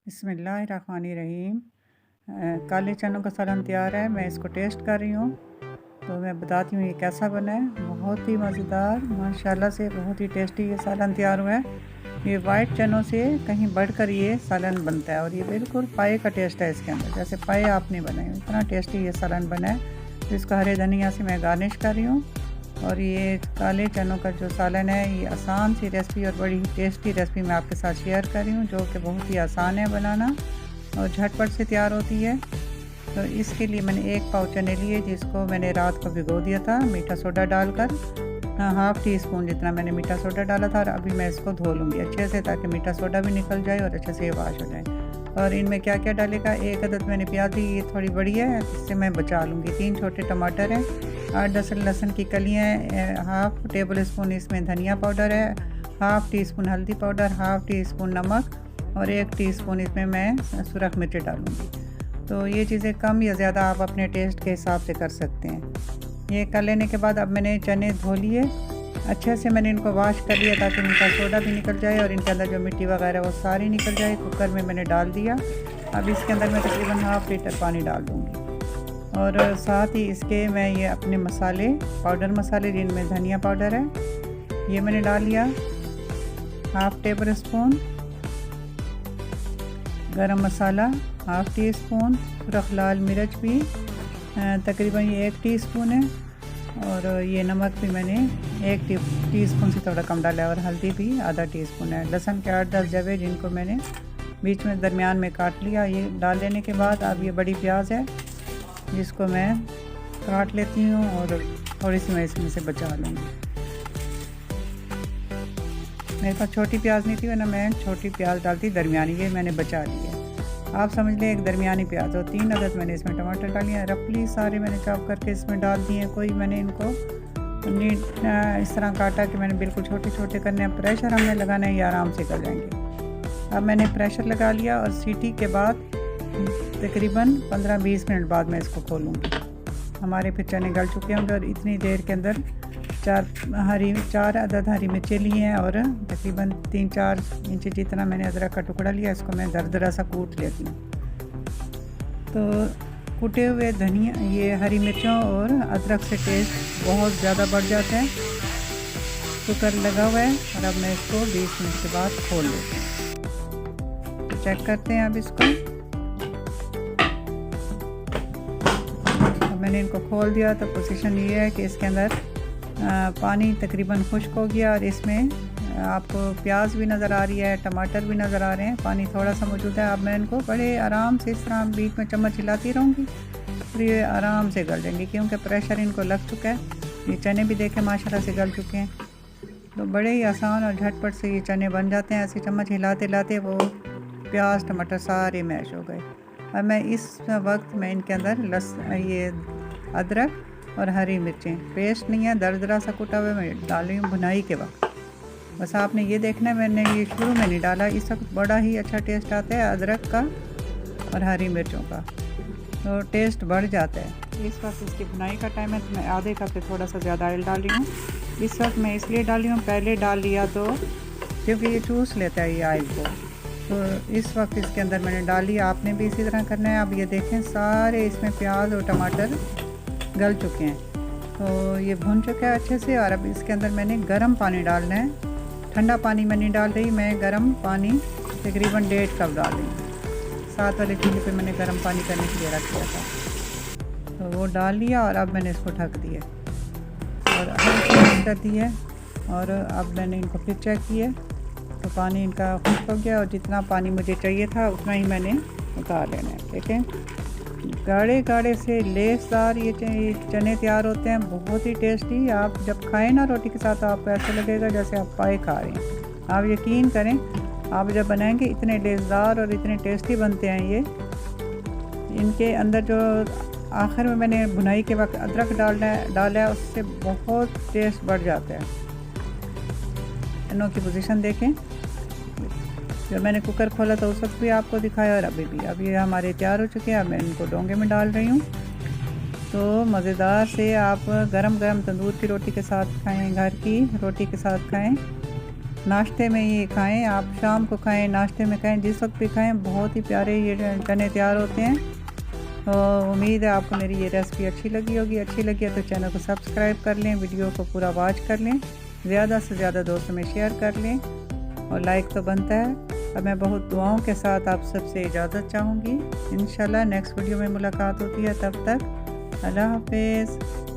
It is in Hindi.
बिस्मिल्लाहिर्रहमानिर्रहीम। काले चनों का सालन तैयार है। मैं इसको टेस्ट कर रही हूँ तो मैं बताती हूँ ये कैसा बना है। बहुत ही मज़ेदार, माशाल्लाह से बहुत ही टेस्टी ये सालन तैयार हुआ है। ये वाइट चनों से कहीं बढ़कर ये सालन बनता है और ये बिल्कुल पाए का टेस्ट है इसके अंदर, जैसे पाए आपने बनाए इतना टेस्टी ये सालन बना है। तो इसको हरे धनिया से मैं गार्निश कर रही हूँ। और ये काले चनों का जो सालन है ये आसान सी रेसिपी और बड़ी ही टेस्टी रेसिपी मैं आपके साथ शेयर कर रही हूँ, जो कि बहुत ही आसान है बनाना और झटपट से तैयार होती है। तो इसके लिए मैंने 1 पाव चने लिए जिसको मैंने रात को भिगो दिया था मीठा सोडा डालकर। हाफ़ टी स्पून जितना मैंने मीठा सोडा डाला था और अभी मैं इसको धो लूँगी अच्छे से ताकि मीठा सोडा भी निकल जाए और अच्छे से वाश हो जाए। और इनमें क्या क्या डालेगा, 1 अदद मैंने प्याज ली, ये थोड़ी बड़ी है इससे मैं बचा लूँगी। 3 छोटे टमाटर हैं, 8-10 लहसुन की कलियाँ हैं, हाफ़ टेबल स्पून इसमें धनिया पाउडर है, हाफ़ टी स्पून हल्दी पाउडर, हाफ़ टी स्पून नमक और 1 टीस्पून इसमें मैं सुरख मिर्च डालूँगी। तो ये चीज़ें कम या ज़्यादा आप अपने टेस्ट के हिसाब से कर सकते हैं। ये कर लेने के बाद अब मैंने चने धो लिए अच्छे से, मैंने इनको वॉश कर लिया ताकि इनका सोडा भी निकल जाए और इनके अंदर जो मिट्टी वगैरह वो सारी निकल जाए। कुकर में मैंने डाल दिया। अब इसके अंदर मैं तकरीबन हाफ़ लीटर पानी डाल दूँगी और साथ ही इसके मैं ये अपने मसाले, पाउडर मसाले जिनमें धनिया पाउडर है ये मैंने डाल लिया, हाफ़ टेबल स्पून गरम मसाला, हाफ़ टी स्पून सुरख लाल मिर्च भी तकरीबन ये 1 टीस्पून है और ये नमक भी मैंने 1 टीस्पून से थोड़ा कम डाला है और हल्दी भी आधा टीस्पून है। लहसुन के 8-10 जवे जिनको मैंने बीच में दरमियान में काट लिया। ये डाल लेने के बाद अब ये बड़ी प्याज है जिसको मैं काट लेती हूँ और थोड़ी सी मैं इसमें से बचा लूँगी। मेरे पास छोटी प्याज नहीं थी वरना मैं छोटी प्याज डालती दरमियानी, ये मैंने बचा ली है। आप समझ लें एक दरमियानी प्याज और 3 अदद मैंने इसमें टमाटर डाली हैं, रफली सारे मैंने चॉप करके इसमें डाल दिए हैं। कोई मैंने इनको इस तरह काटा कि मैंने बिल्कुल छोटे छोटे करने हैं। प्रेशर हमने लगाना है, ये आराम से कर जाएंगे। अब मैंने प्रेशर लगा लिया और सीटी के बाद तकरीबन 15-20 मिनट बाद मैं इसको खोलूँगी। हमारे फिर चने गल चुके होंगे और इतनी देर के अंदर 4 अदद हरी मिर्चें ली हैं और तकरीबन 3-4 इंच जितना मैंने अदरक का टुकड़ा लिया। इसको मैं दरदरा सा कूट लेती हूँ। तो कूटे हुए धनिया, ये हरी मिर्चों और अदरक से टेस्ट बहुत ज़्यादा बढ़ जाता है। कुकर लगा हुआ है और अब मैं इसको 20 मिनट के बाद खोल लेती हूँ। तो चेक करते हैं अब इसको। अब मैंने इनको खोल दिया तो पोजीशन ये है कि इसके अंदर पानी तकरीबन खुश्क हो गया और इसमें आपको प्याज भी नज़र आ रही है, टमाटर भी नज़र आ रहे हैं, पानी थोड़ा सा मौजूद है। अब मैं इनको बड़े आराम से इस तरह बीच में चम्मच हिलाती रहूँगी और ये आराम से गल जाएंगे क्योंकि प्रेशर इनको लग चुका है। ये चने भी देखें माशाल्लाह से गल चुके हैं। तो बड़े ही आसान और झटपट से ये चने बन जाते हैं। ऐसे चम्मच हिलाते हिलाते वो प्याज टमाटर सारे मैश हो गए। अब मैं इस वक्त मैं इनके अंदर ये अदरक और हरी मिर्चें, पेस्ट नहीं है, दरदरा सा कुटा हुआ मैं डाल रही हूँ भुनाई के वक्त। बस आपने ये देखना है, मैंने ये शुरू में नहीं डाला। इस वक्त बड़ा ही अच्छा टेस्ट आता है अदरक का और हरी मिर्चों का, तो टेस्ट बढ़ जाता है। इस वक्त इसकी भुनाई का टाइम है तो मैं आधे कप से थोड़ा सा ज़्यादा ऑयल डाल रही हूँ। इस वक्त मैं इसलिए डाल रही हूँ, पहले डाल लिया तो क्योंकि ये चूस लेता है ये ऑयल को। तो इस वक्त इसके अंदर मैंने डाल लिया, आपने भी इसी तरह करना है। अब ये देखें सारे इसमें प्याज और टमाटर गल चुके हैं, तो ये भुन चुका है अच्छे से। और अब इसके अंदर मैंने गर्म पानी डालना है। ठंडा पानी मैं नहीं डाल रही, मैं गर्म पानी तकरीबन 1.5 कप डाल रही हूँ। साथ वाले चूल्हे पे मैंने गर्म पानी करने के लिए रख दिया था, तो वो डाल लिया और अब मैंने इसको ढक दिया और हल्की कर दी है। और अब मैंने इनको फिर चेक किया तो पानी इनका खुश्क हो गया और जितना पानी मुझे चाहिए था उतना ही मैंने उतार लेना है। देखें गाढ़े गाढ़े से लेसदार ये चने तैयार होते हैं, बहुत ही टेस्टी। आप जब खाएं ना रोटी के साथ तो आपको ऐसा लगेगा जैसे आप पाए खा रहे हैं। आप यकीन करें, आप जब बनाएंगे इतने लेसदार और इतने टेस्टी बनते हैं ये। इनके अंदर जो आखिर में मैंने भुनाई के वक्त अदरक डाला है उससे बहुत टेस्ट बढ़ जाता है। इनों की पोजीशन देखें, जब मैंने कुकर खोला तो उस वक्त भी आपको दिखाया और अभी भी। अब ये हमारे तैयार हो चुके हैं। अब मैं इनको डोंगे में डाल रही हूँ। तो मज़ेदार से आप गरम गरम तंदूर की रोटी के साथ खाएं, घर की रोटी के साथ खाएं नाश्ते में ये खाएं, आप शाम को खाएं, नाश्ते में खाएं, जिस वक्त भी खाएं। बहुत ही प्यारे ये चने तैयार होते हैं। तो उम्मीद है आपको मेरी ये रेसिपी अच्छी लगी होगी। अच्छी लगी है तो चैनल को सब्सक्राइब कर लें, वीडियो को पूरा वॉच कर लें, ज़्यादा से ज़्यादा दोस्तों में शेयर कर लें और लाइक तो बनता है। अब मैं बहुत दुआओं के साथ आप सबसे इजाज़त चाहूँगी। इंशाल्लाह नेक्स्ट वीडियो में मुलाकात होती है। तब तक अल्लाह हाफिज़।